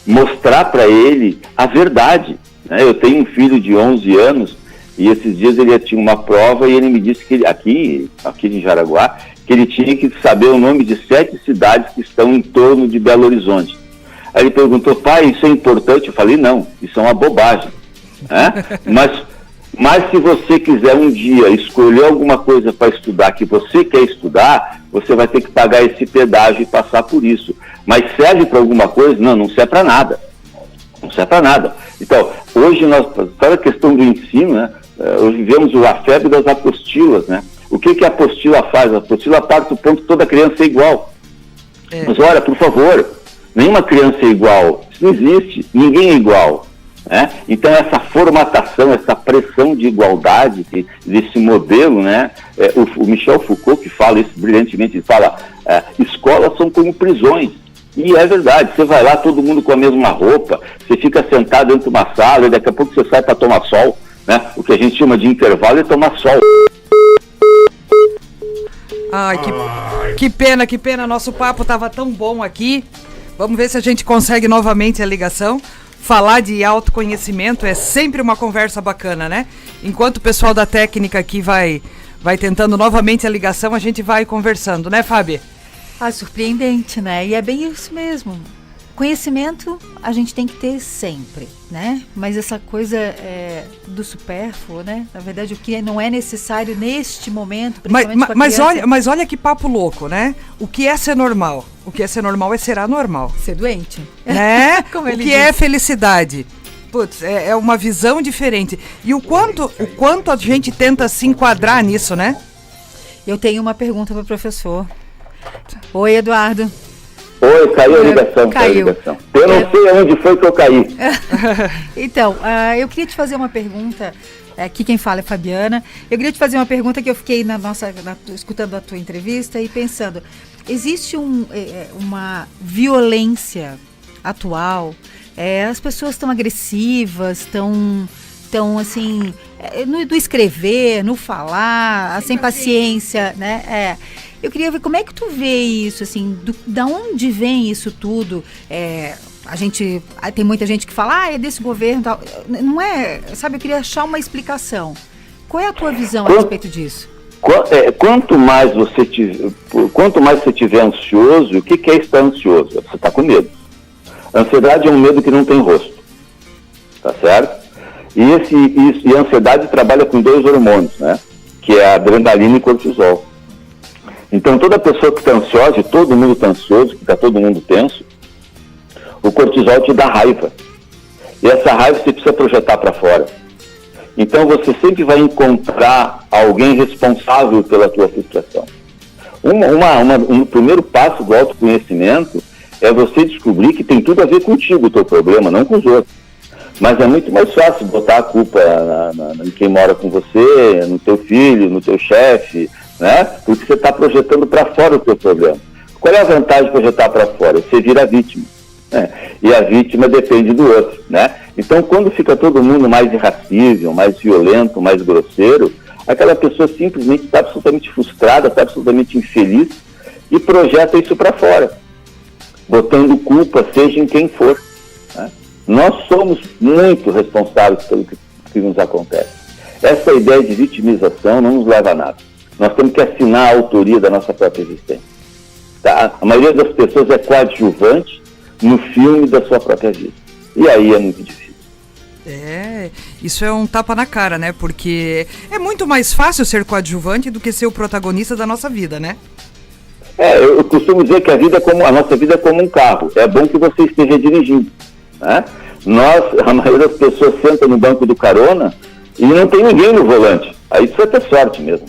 Mostrar para ele a verdade. Né? Eu tenho um filho de 11 anos e esses dias ele tinha uma prova e ele me disse que aqui em Jaraguá, que ele tinha que saber o nome de 7 cidades que estão em torno de Belo Horizonte. Aí ele perguntou, pai, isso é importante? Eu falei, não, isso é uma bobagem. Né? Mas se você quiser um dia escolher alguma coisa para estudar que você quer estudar, você vai ter que pagar esse pedágio e passar por isso. Mas serve para alguma coisa? Não serve para nada. Não serve para nada. Então, hoje para a questão do ensino, né, hoje vivemos a febre das apostilas, né? O que a apostila faz? A apostila parte do ponto que toda criança é igual. Mas olha, por favor, nenhuma criança é igual. Isso não existe. Ninguém é igual. né? Então essa formatação, essa pressão de igualdade desse modelo, né? O Michel Foucault que fala isso brilhantemente, ele fala, escolas são como prisões. E é verdade, você vai lá, todo mundo com a mesma roupa, você fica sentado dentro de uma sala e daqui a pouco você sai para tomar sol, né? O que a gente chama de intervalo é tomar sol. Ai, que pena, nosso papo estava tão bom aqui. Vamos ver se a gente consegue novamente a ligação. Falar de autoconhecimento é sempre uma conversa bacana, né? Enquanto o pessoal da técnica aqui vai tentando novamente a ligação, a gente vai conversando, né, Fábio? Surpreendente, né? E é bem isso mesmo. Conhecimento a gente tem que ter sempre, né? Mas essa coisa do supérfluo, né? Na verdade, o que não é necessário neste momento, principalmente mas olha que papo louco, né? O que é ser normal? O que é ser normal é ser anormal. Ser doente. Né? O que é felicidade? Putz, é uma visão diferente. E o quanto a gente tenta se enquadrar nisso, né? Eu tenho uma pergunta para o professor. Oi, Eduardo. Oi, caiu a ligação. Caiu. Eu não sei onde foi que eu caí. Então, eu queria te fazer uma pergunta. Aqui quem fala é Fabiana. Eu queria te fazer uma pergunta que eu fiquei escutando a tua entrevista e pensando. Existe uma violência atual? As pessoas estão agressivas, estão assim, no escrever, no falar, sem paciência, né? Eu queria ver como é que tu vê isso, assim, da onde vem isso tudo? Tem muita gente que fala, é desse governo, tal. Não é, sabe? Eu queria achar uma explicação. Qual é a tua visão a respeito disso? Quanto mais você estiver ansioso, o que é estar ansioso? Você está com medo. A ansiedade é um medo que não tem rosto, tá certo? E a ansiedade trabalha com 2 hormônios, né? Que é a adrenalina e cortisol. Então toda pessoa que está ansiosa, e todo mundo está ansioso, que está todo mundo tenso, o cortisol te dá raiva. E essa raiva você precisa projetar para fora. Então você sempre vai encontrar alguém responsável pela tua frustração. Um primeiro passo do autoconhecimento é você descobrir que tem tudo a ver contigo o teu problema, não com os outros. Mas é muito mais fácil botar a culpa em quem mora com você, no teu filho, no teu chefe, né? Porque você está projetando para fora o teu problema. Qual é a vantagem de projetar para fora? Você vira vítima, né? E a vítima depende do outro, né? Então, quando fica todo mundo mais irracível, mais violento, mais grosseiro, aquela pessoa simplesmente está absolutamente frustrada, está absolutamente infeliz e projeta isso para fora, botando culpa, seja em quem for, né? Nós somos muito responsáveis pelo que nos acontece. Essa ideia de vitimização não nos leva a nada. Nós temos que assinar a autoria da nossa própria existência. Tá? A maioria das pessoas é coadjuvante no filme da sua própria vida. E aí é muito difícil. Isso é um tapa na cara, né? Porque é muito mais fácil ser coadjuvante do que ser o protagonista da nossa vida, né? Eu costumo dizer que a nossa vida é como um carro. É bom que você esteja dirigindo, né? A maioria das pessoas senta no banco do carona e não tem ninguém no volante. Aí precisa ter sorte mesmo.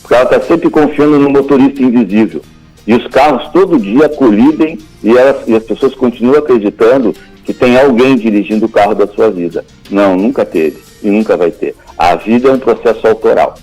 Porque ela está sempre confiando no motorista invisível. E os carros todo dia colidem e as pessoas continuam acreditando que tem alguém dirigindo o carro da sua vida. Não, nunca teve e nunca vai ter. A vida é um processo autoral.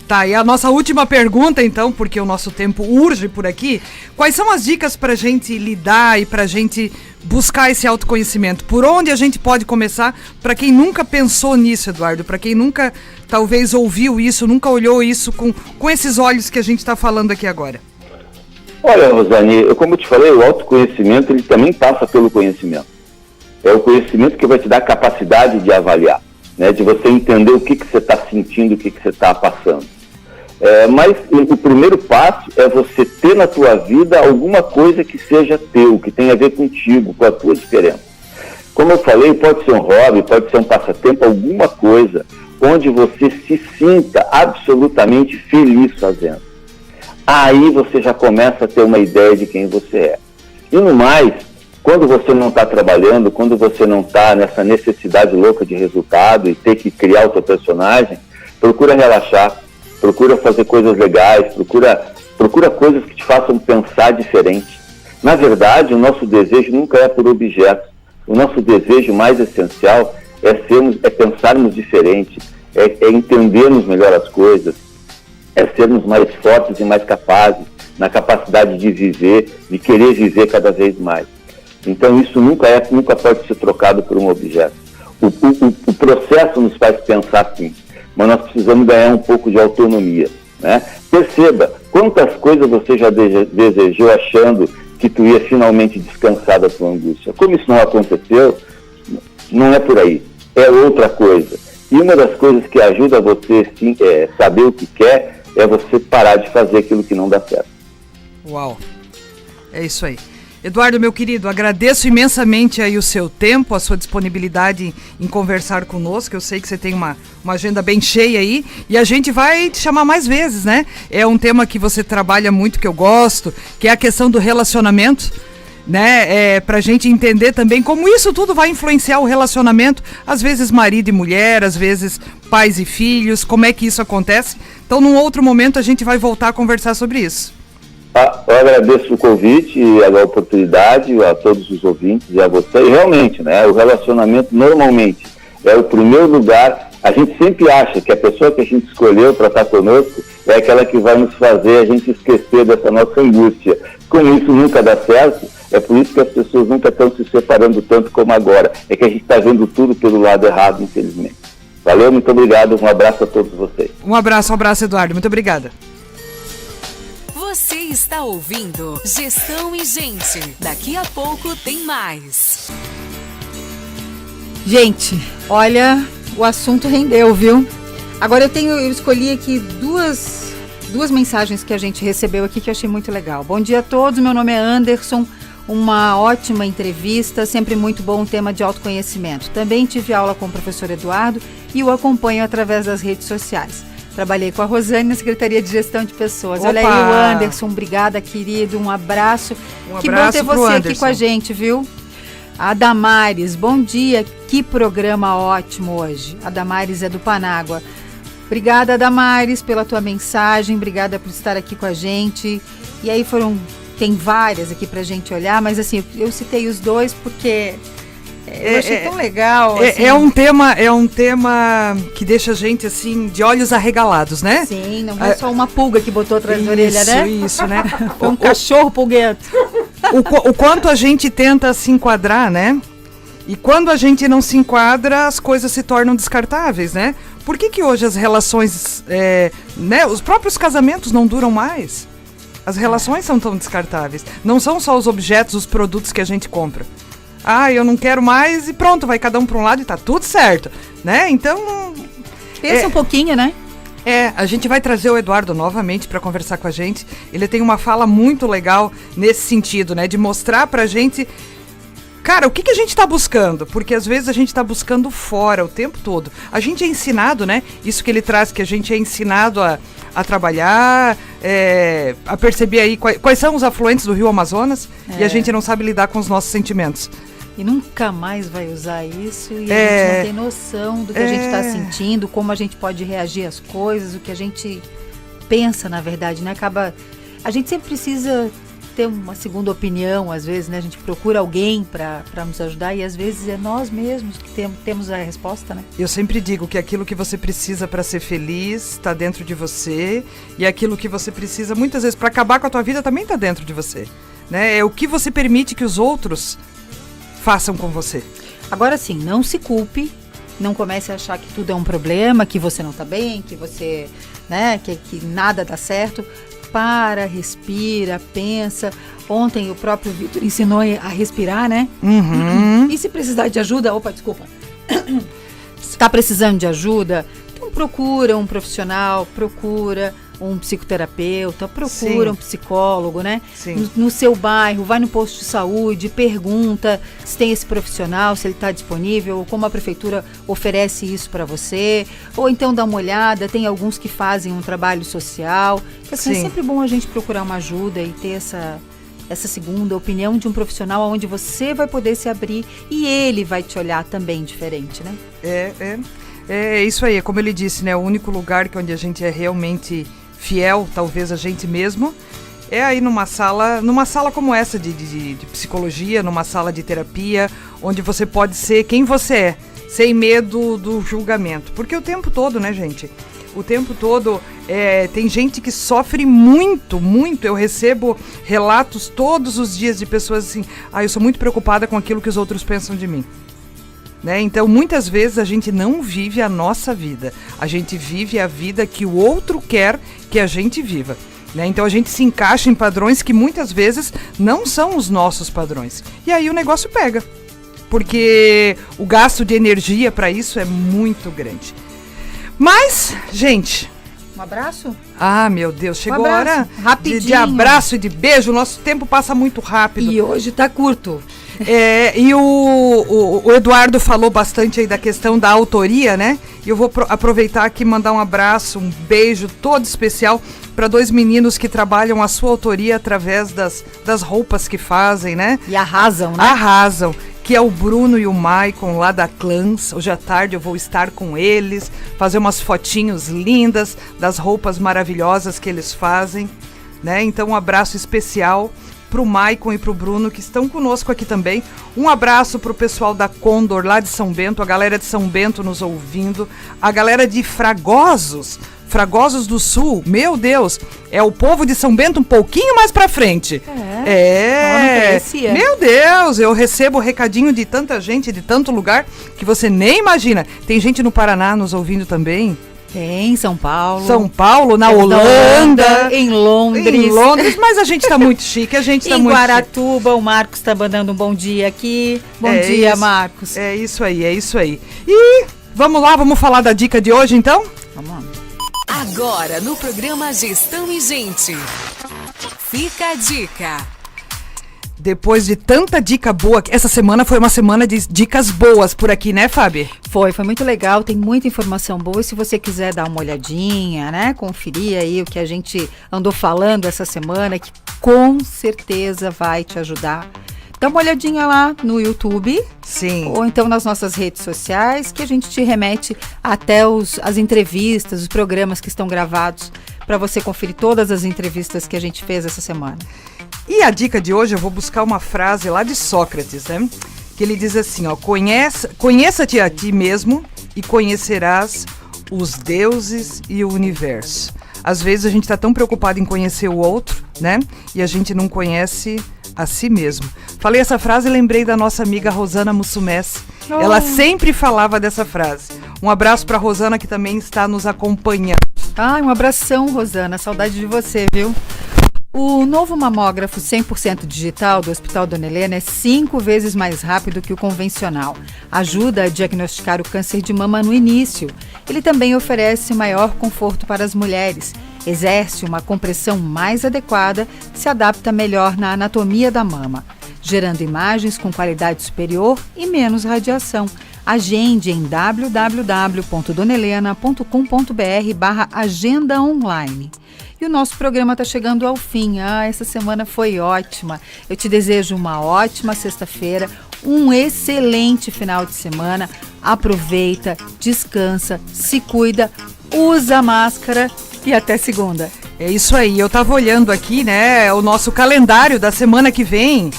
Tá, e a nossa última pergunta, então, porque o nosso tempo urge por aqui. Quais são as dicas para a gente lidar e para a gente buscar esse autoconhecimento? Por onde a gente pode começar? Para quem nunca pensou nisso, Eduardo, para quem nunca, talvez, ouviu isso, nunca olhou isso com esses olhos que a gente está falando aqui agora. Olha, Rosane, como eu te falei, o autoconhecimento, ele também passa pelo conhecimento. É o conhecimento que vai te dar a capacidade de avaliar, né, de você entender o que você está sentindo, o que você está passando. Mas o primeiro passo é você ter na tua vida alguma coisa que seja teu, que tenha a ver contigo, com a tua diferença. Como eu falei, pode ser um hobby, pode ser um passatempo, alguma coisa onde você se sinta absolutamente feliz fazendo. Aí você já começa a ter uma ideia de quem você é. E no mais, quando você não está trabalhando, quando você não está nessa necessidade louca de resultado e ter que criar o teu personagem, procura relaxar, procura fazer coisas legais, procura coisas que te façam pensar diferente. Na verdade, o nosso desejo nunca é por objetos, O nosso desejo mais essencial é pensarmos diferente, é entendermos melhor as coisas, é sermos mais fortes e mais capazes na capacidade de viver, de querer viver cada vez mais. Então isso nunca pode ser trocado por um objeto. O processo nos faz pensar assim, mas nós precisamos ganhar um pouco de autonomia, né? Perceba quantas coisas você já desejou achando que tu ia finalmente descansar da tua angústia. Como isso não aconteceu, não é por aí, é outra coisa. E uma das coisas que ajuda você sim, saber o que quer é você parar de fazer aquilo que não dá certo. Uau, é isso aí. Eduardo, meu querido, agradeço imensamente aí o seu tempo, a sua disponibilidade em conversar conosco. Eu sei que você tem uma agenda bem cheia aí e a gente vai te chamar mais vezes, né? É um tema que você trabalha muito, que eu gosto, que é a questão do relacionamento, né? Pra gente entender também como isso tudo vai influenciar o relacionamento, às vezes marido e mulher, às vezes pais e filhos, como é que isso acontece. Então, num outro momento, a gente vai voltar a conversar sobre isso. Eu agradeço o convite e a oportunidade a todos os ouvintes e a você. E realmente, né, o relacionamento normalmente é o primeiro lugar. A gente sempre acha que a pessoa que a gente escolheu para estar conosco é aquela que vai nos fazer a gente esquecer dessa nossa angústia. Como isso nunca dá certo, é por isso que as pessoas nunca estão se separando tanto como agora. É que a gente está vendo tudo pelo lado errado, infelizmente. Valeu, muito obrigado. Um abraço a todos vocês. Um abraço, Eduardo. Muito obrigada. Você está ouvindo Gestão e Gente. Daqui a pouco tem mais. Gente, olha, o assunto rendeu, viu? Agora eu escolhi aqui duas mensagens que a gente recebeu aqui que eu achei muito legal. Bom dia a todos, meu nome é Anderson. Uma ótima entrevista, sempre muito bom um tema de autoconhecimento. Também tive aula com o professor Eduardo e o acompanho através das redes sociais. Trabalhei com a Rosane na Secretaria de Gestão de Pessoas. Opa! Olha aí o Anderson, obrigada, querido, um abraço. Que bom ter você aqui com a gente, viu? A Damares, bom dia, que programa ótimo hoje. A Damares é do Panágua. Obrigada, Damares, pela tua mensagem, obrigada por estar aqui com a gente. E aí tem várias aqui pra gente olhar, mas assim, eu citei os dois porque... eu achei tão legal. Assim. É um tema que deixa a gente assim de olhos arregalados, né? Sim, não é só uma pulga que botou atrás da orelha, né? Isso, né? Foi um cachorro pulguento. O quanto a gente tenta se enquadrar, né? E quando a gente não se enquadra, as coisas se tornam descartáveis, né? Por que hoje as relações, né? Os próprios casamentos não duram mais? As relações são tão descartáveis. Não são só os objetos, os produtos que a gente compra. Eu não quero mais e pronto, vai cada um para um lado e tá tudo certo, né? Então... Pensa um pouquinho, né? A gente vai trazer o Eduardo novamente para conversar com a gente. Ele tem uma fala muito legal nesse sentido, né? De mostrar pra gente, cara, o que a gente tá buscando? Porque às vezes a gente tá buscando fora o tempo todo. A gente é ensinado, né? Isso que ele traz, que a gente é ensinado a trabalhar, a perceber aí quais são os afluentes do Rio Amazonas e a gente não sabe lidar com os nossos sentimentos. E nunca mais vai usar isso e a gente não tem noção do que a gente está sentindo, como a gente pode reagir às coisas, o que a gente pensa, na verdade, né? A gente sempre precisa ter uma segunda opinião, às vezes, né? A gente procura alguém para nos ajudar e às vezes é nós mesmos que temos a resposta, né? Eu sempre digo que aquilo que você precisa para ser feliz está dentro de você e aquilo que você precisa, muitas vezes, para acabar com a tua vida também está dentro de você, né? É o que você permite que os outros façam com você. Agora sim, não se culpe, não comece a achar que tudo é um problema, que você não está bem, que você, né, que nada dá certo. Para, respira, pensa. Ontem o próprio Vitor ensinou a respirar, né? Uhum. E se precisar de ajuda, está precisando de ajuda, então procura um profissional, procura um psicoterapeuta, procura um psicólogo, né? Sim. No seu bairro, vai no posto de saúde, pergunta se tem esse profissional, se ele está disponível, ou como a prefeitura oferece isso para você, ou então dá uma olhada, tem alguns que fazem um trabalho social. Assim, é sempre bom a gente procurar uma ajuda e ter essa segunda opinião de um profissional onde você vai poder se abrir e ele vai te olhar também diferente, né? É isso aí, é como ele disse, né? O único lugar onde a gente é realmente fiel, talvez a gente mesmo, é aí numa sala como essa de psicologia, numa sala de terapia, onde você pode ser quem você é, sem medo do julgamento. Porque o tempo todo, né, gente? O tempo todo tem gente que sofre muito, muito. Eu recebo relatos todos os dias de pessoas assim, eu sou muito preocupada com aquilo que os outros pensam de mim. Né? Então, muitas vezes a gente não vive a nossa vida. A gente vive a vida que o outro quer que a gente viva. Né? Então, a gente se encaixa em padrões que muitas vezes não são os nossos padrões. E aí o negócio pega. Porque o gasto de energia para isso é muito grande. Mas, gente... Um abraço? Meu Deus, chegou a hora de abraço e de beijo. O nosso tempo passa muito rápido. E hoje tá curto. E o Eduardo falou bastante aí da questão da autoria, né? E eu vou aproveitar aqui e mandar um abraço, um beijo todo especial para 2 meninos que trabalham a sua autoria através das roupas que fazem, né? E arrasam, né? Arrasam. Que é o Bruno e o Maicon lá da Clans. Hoje à tarde eu vou estar com eles, fazer umas fotinhos lindas das roupas maravilhosas que eles fazem, né? Então um abraço especial pro Maicon e pro Bruno que estão conosco aqui também. Um abraço pro pessoal da Condor lá de São Bento, a galera de São Bento nos ouvindo, a galera de Fragosos do Sul, meu Deus, é o povo de São Bento um pouquinho mais pra frente. Meu Deus, eu recebo recadinho de tanta gente, de tanto lugar, que você nem imagina. Tem gente no Paraná nos ouvindo também. Tem, São Paulo. São Paulo, na Holanda. Em Londres. Mas a gente tá muito chique, Em Guaratuba, o Marcos tá mandando um bom dia aqui. Bom dia, Marcos. É isso aí. E vamos lá, vamos falar da dica de hoje, então? Vamos lá. Agora, no programa Gestão e Gente, fica a dica. Depois de tanta dica boa, essa semana foi uma semana de dicas boas por aqui, né, Fábio? Foi muito legal, tem muita informação boa. E se você quiser dar uma olhadinha, né, conferir aí o que a gente andou falando essa semana, que com certeza vai te ajudar. Dá uma olhadinha lá no YouTube. Sim. Ou então nas nossas redes sociais, que a gente te remete até as entrevistas, os programas que estão gravados, para você conferir todas as entrevistas que a gente fez essa semana. E a dica de hoje, eu vou buscar uma frase lá de Sócrates, né? Que ele diz assim, conheça-te a ti mesmo e conhecerás os deuses e o universo. Às vezes a gente está tão preocupado em conhecer o outro, né? E a gente não conhece a si mesmo. Falei essa frase e lembrei da nossa amiga Rosana Mussumessi. Ela sempre falava dessa frase. Um abraço para Rosana, que também está nos acompanhando. Um abração, Rosana. Saudade de você, viu? O novo mamógrafo 100% digital do Hospital Dona Helena é 5 vezes mais rápido que o convencional. Ajuda a diagnosticar o câncer de mama no início. Ele também oferece maior conforto para as mulheres. Exerce uma compressão mais adequada que se adapta melhor na anatomia da mama, gerando imagens com qualidade superior e menos radiação. Agende em www.donelena.com.br/agenda online. E o nosso programa está chegando ao fim. Essa semana foi ótima. Eu te desejo uma ótima sexta-feira, um excelente final de semana. Aproveita, descansa, se cuida, usa máscara e até segunda. É isso aí. Eu estava olhando aqui, né, o nosso calendário da semana que vem.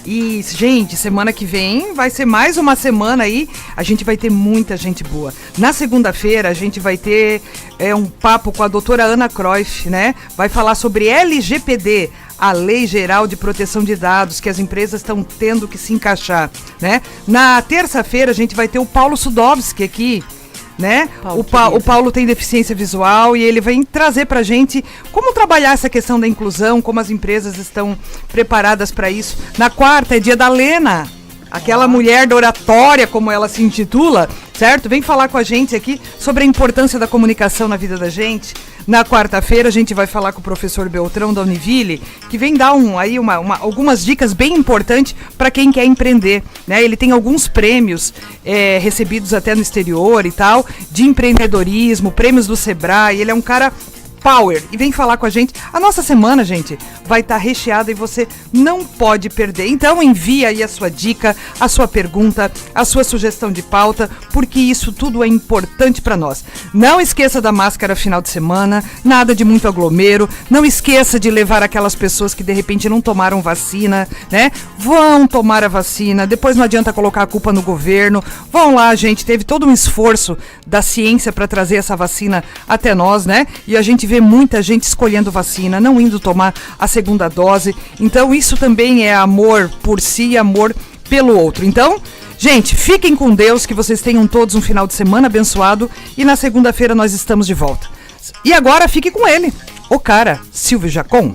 E, gente, semana que vem vai ser mais uma semana aí, a gente vai ter muita gente boa. Na segunda-feira a gente vai ter um papo com a doutora Ana Cruyff, né? Vai falar sobre LGPD, a Lei Geral de Proteção de Dados, que as empresas estão tendo que se encaixar, né? Na terça-feira a gente vai ter o Paulo Sudowski aqui, né? O Paulo tem deficiência visual e ele vem trazer pra gente como trabalhar essa questão da inclusão, como as empresas estão preparadas para isso. Na quarta é dia da Lena, aquela mulher da oratória, como ela se intitula, certo? Vem falar com a gente aqui sobre a importância da comunicação na vida da gente. Na quarta-feira a gente vai falar com o professor Beltrão da Univille, que vem dar algumas dicas bem importantes para quem quer empreender, né? Ele tem alguns prêmios recebidos até no exterior e tal, de empreendedorismo, prêmios do Sebrae. Ele é um cara Power e vem falar com a gente. A nossa semana, gente, vai estar recheada e você não pode perder. Então envia aí a sua dica, a sua pergunta, a sua sugestão de pauta, porque isso tudo é importante para nós. Não esqueça da máscara final de semana, nada de muito aglomero, não esqueça de levar aquelas pessoas que de repente não tomaram vacina, né? Vão tomar a vacina, depois não adianta colocar a culpa no governo. Vão lá, gente, teve todo um esforço da ciência para trazer essa vacina até nós, né? E a gente vê muita gente escolhendo vacina, não indo tomar a segunda dose. Então isso também é amor por si e amor pelo outro. Então, gente, fiquem com Deus, que vocês tenham todos um final de semana abençoado e na segunda-feira nós estamos de volta. E agora fique com ele, o cara, Silvio Jacon.